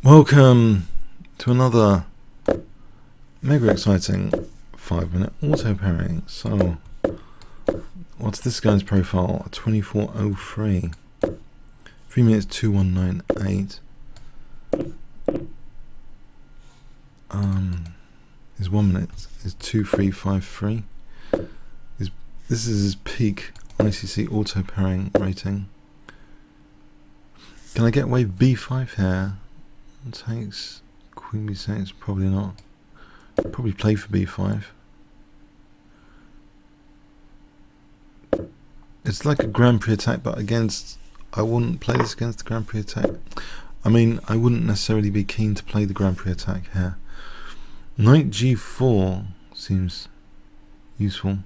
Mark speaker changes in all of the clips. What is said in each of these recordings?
Speaker 1: Welcome to another mega exciting 5-minute auto pairing. So, what's this guy's profile? 2403. 3 minutes 2198. His 1 minute is 2353. This is his peak ICC auto pairing rating. Can I get wave B5 here? Takes Queen B6, probably not. Probably play for B5. It's like a Grand Prix attack, but against, I wouldn't play this against the Grand Prix attack. I mean, I wouldn't necessarily be keen to play the Grand Prix attack here. Knight G4 seems useful.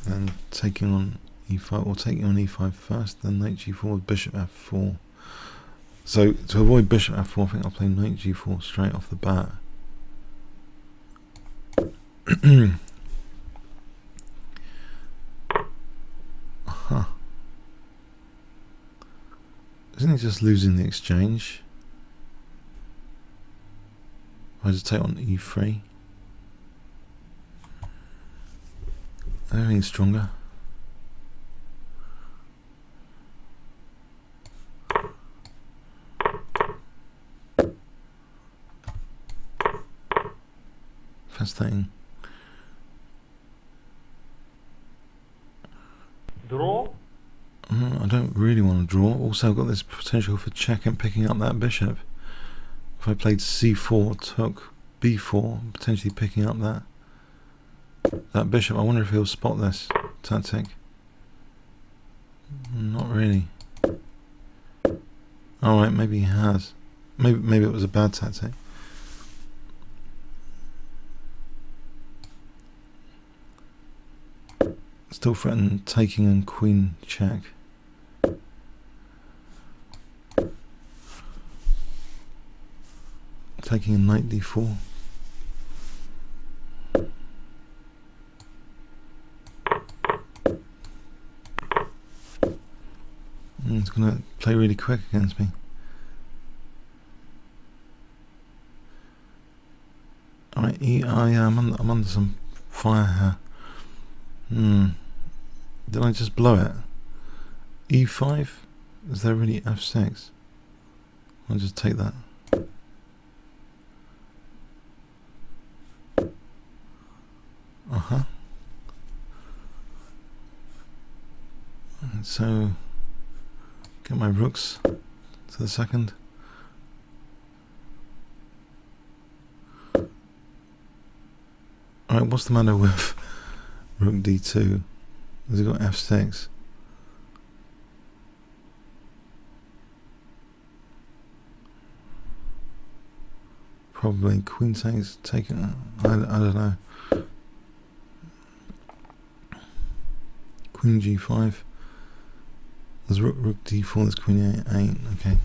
Speaker 1: And taking on E5, or taking on E5 first, then Knight G4 with Bishop F4. So, to avoid Bishop F4, I think I'll play Knight G4 straight off the bat. Isn't he just losing the exchange? I just take on E3. Anything stronger? Fascinating.
Speaker 2: Draw?
Speaker 1: I don't really want to draw. Also, I've got this potential for check and picking up that bishop. If I played C4, took B4, potentially picking up that bishop. I wonder if he'll spot this tactic. Not really. Alright, maybe he has. Maybe it was a bad tactic. Still threaten taking and queen check. Taking a knight d4. It's going to play really quick against me. Alright, I'm under some fire here. Did I just blow it? E5? Is there really F6? I'll just take that. And so, get my rooks to the second. Alright, what's the matter with rook d2? Has he got f6? Probably queen takes, taken. I don't know. Queen g5. There's rook d4. There's queen a8. Okay.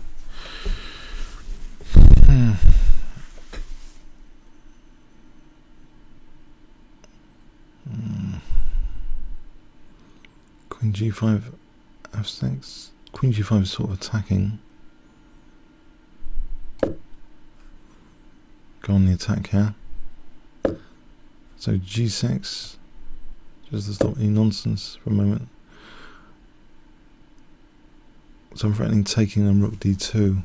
Speaker 1: Queen g5, f6. Queen g5 is sort of attacking. Go on the attack here. So g6, just to stop any nonsense for a moment. So I'm threatening taking on rook d2.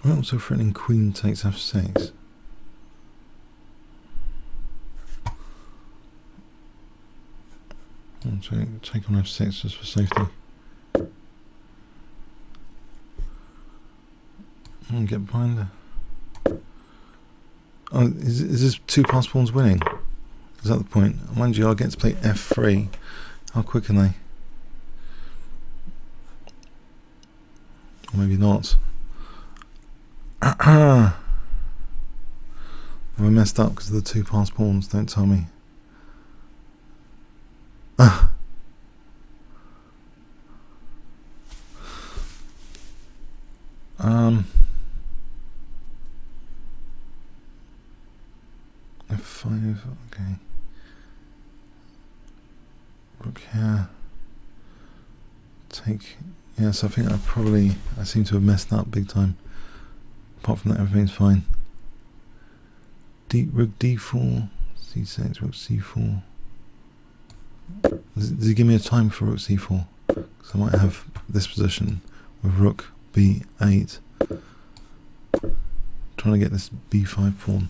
Speaker 1: I'm also threatening queen takes f6. I'm trying to take on f6 just for safety. And get behind there. Oh, is this two passed pawns winning? Is that the point? Mind you, I get to play f3. How quick are they? Or maybe not. Have I messed up because of the two passed pawns? Don't tell me. F5, okay. Rook here. Take. Yes, I think I seem to have messed up big time. Apart from that, everything's fine. Rook d4, c6, rook c4. Does he give me a time for rook c4? Because I might have this position with rook b8. Trying to get this b5 pawn.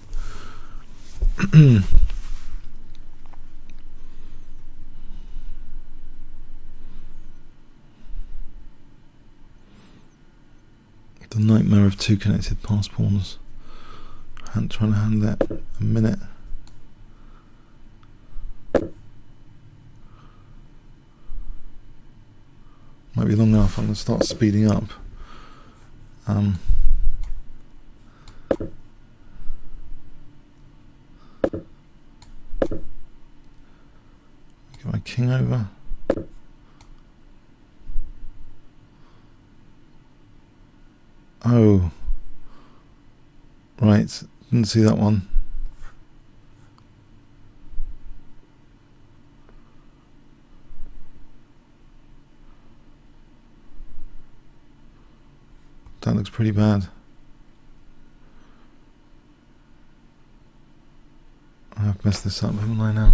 Speaker 1: The nightmare of two connected pass pawns. I'm trying to handle that a minute. Might be long enough. I'm going to start speeding up. Get my king over. Oh, right, didn't see that one. That looks pretty bad. I've messed this up, haven't I now?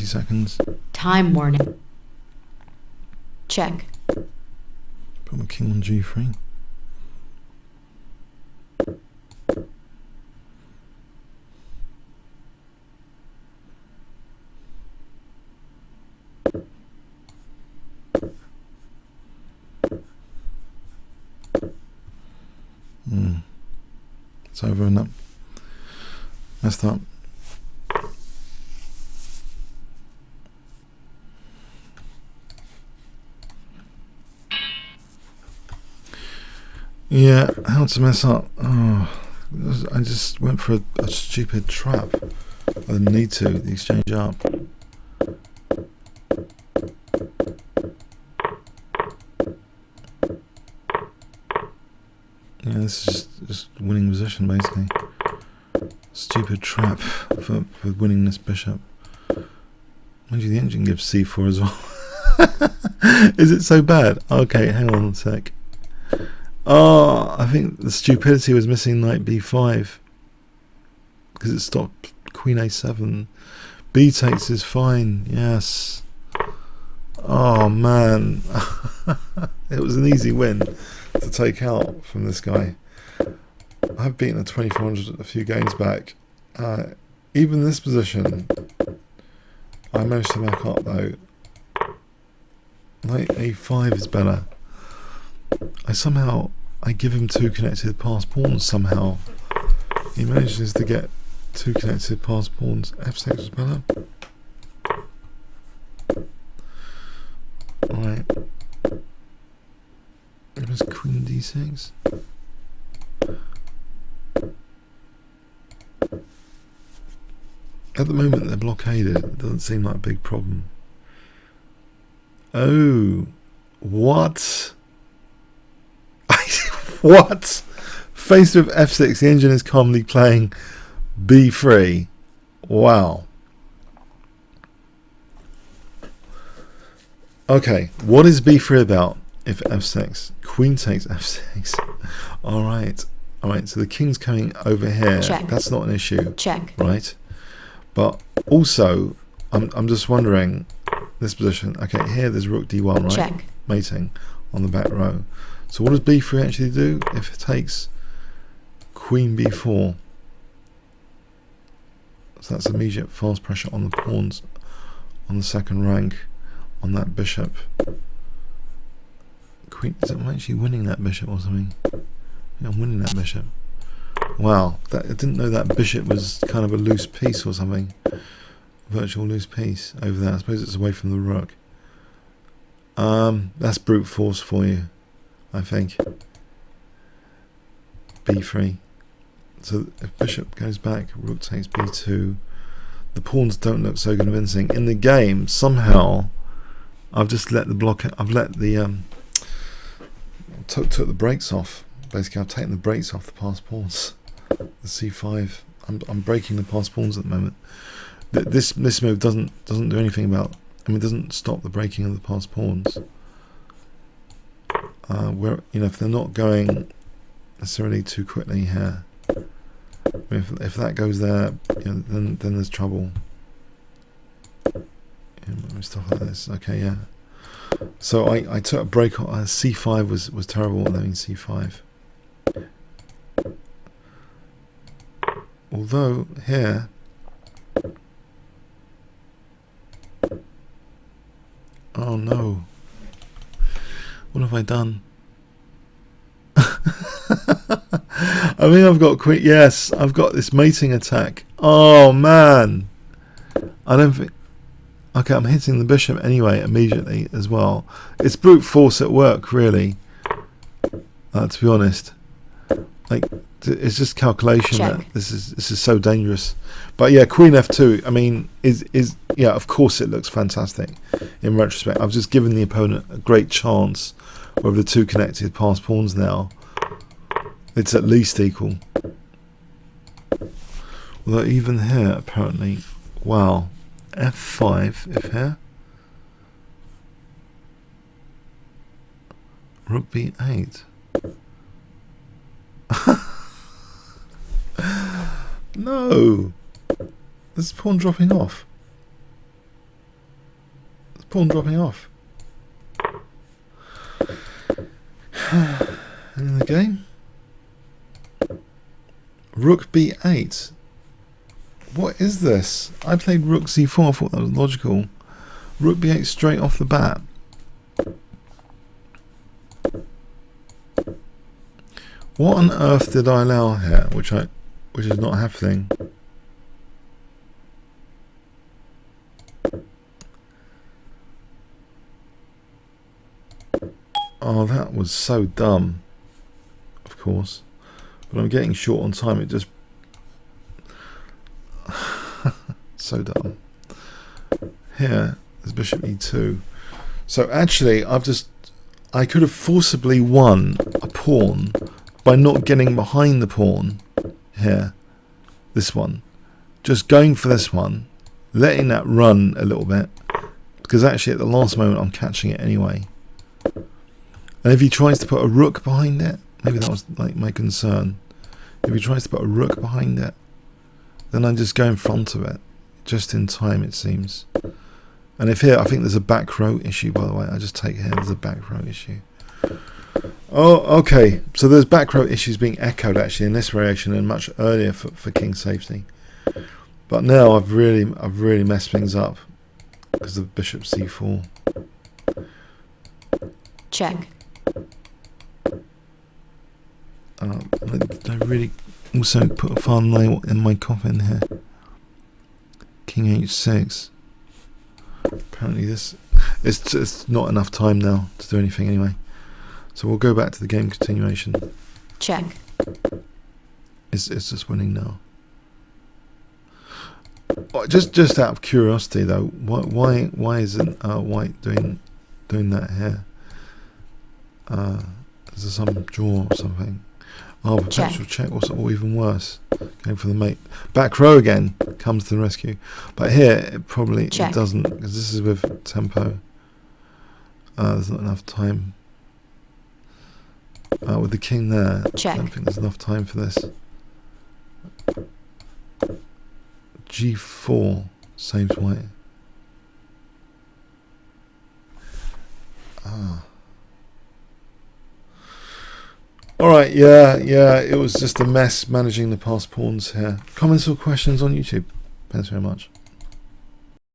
Speaker 1: Seconds.
Speaker 2: Time warning. Check.
Speaker 1: Put my king on g3. It's over and up. Messed up. Yeah, how to mess up? Oh, I just went for a stupid trap. I didn't need to. The exchange up. Yeah, this is just winning position basically. Stupid trap for winning this bishop. Mind you, the engine gives c4 as well. Is it so bad? Okay, hang on a sec. Oh, I think the stupidity was missing knight b5 because it stopped queen a7. B takes is fine. Yes. Oh man, it was an easy win to take out from this guy. I've beaten a 2400 a few games back. Even this position, I managed to back up though. Knight a5 is better. I give him two connected pass pawns somehow. He manages to get two connected pass pawns. f6 is better. Alright. There's queen d6. At the moment they're blockaded. It doesn't seem like a big problem. Oh, what? What? Faced with f6, the engine is calmly playing b3. Wow. Okay, what is b3 about if f6? Queen takes f6. Alright. Alright, so the king's coming over here.
Speaker 2: Check.
Speaker 1: That's not an issue.
Speaker 2: Check.
Speaker 1: Right? But also, I'm just wondering, this position. Okay, here there's rook d1, right?
Speaker 2: Check.
Speaker 1: Mating on the back row. So what does b3 actually do if it takes queen b4? So that's immediate fast pressure on the pawns on the second rank on that bishop. Queen, is it actually winning that bishop or something? Yeah, I'm winning that bishop. Wow, I didn't know that bishop was kind of a loose piece or something. Virtual loose piece over there. I suppose it's away from the rook. That's brute force for you, I think. b3. So if bishop goes back, rook takes b2. The pawns don't look so convincing. In the game, somehow, I've just let the block. I've let the took the brakes off. Basically, I've taken the brakes off the passed pawns. the c5. I'm breaking the passed pawns at the moment. This move doesn't do anything about. I mean, it doesn't stop the breaking of the passed pawns. Where, you know, if they're not going necessarily too quickly here, I mean, if that goes there, you know, then there's trouble. Stuff like this. Okay, yeah. So I took a break on c5 was terrible. I mean c5. Although here, oh no, what have I done? I mean, I've got queen. Yes, I've got this mating attack. Oh man, I don't think. Okay, I'm hitting the bishop anyway immediately as well. It's brute force at work, really. To be honest, like it's just calculation. That this is so dangerous. But yeah, Queen F2. I mean, is yeah. Of course, it looks fantastic in retrospect. I've just given the opponent a great chance with the two connected passed pawns now. It's at least equal. Although even here, apparently, wow. F5 if here, Rook B8. No, this pawn dropping off. This pawn dropping off. In the game, Rook B8. What is this? I played Rook C4, I thought that was logical. Rook B8 straight off the bat. What on earth did I allow here, which is not happening? Oh, that was so dumb. Of course. But I'm getting short on time, it just so dumb. Here, there's bishop e2. So actually, I could have forcibly won a pawn by not getting behind the pawn here. This one. Just going for this one, letting that run a little bit, because actually at the last moment I'm catching it anyway. And if he tries to put a rook behind it, maybe that was like my concern. If he tries to put a rook behind it, then I just go in front of it, just in time it seems. And if here, I think there's a back row issue, by the way. I just take here, there's a back row issue. Oh, okay. So there's back row issues being echoed actually in this variation and much earlier for king safety. But now I've really messed things up because of bishop c4.
Speaker 2: Check.
Speaker 1: I really also put a file nail in my coffin here. King h6. Apparently this it's not enough time now to do anything anyway. So we'll go back to the game continuation.
Speaker 2: Check.
Speaker 1: It's just winning now. Just out of curiosity though, why isn't White doing that here? Is there some draw or something? Oh, perpetual check, or even worse, going for the mate. Back row again comes to the rescue, but here it probably it doesn't, because this is with tempo. There's not enough time. With the king there, I don't think there's enough time for this. G4 saves White. Alright, yeah, it was just a mess managing the passed pawns here. Comments or questions on YouTube? Thanks very much.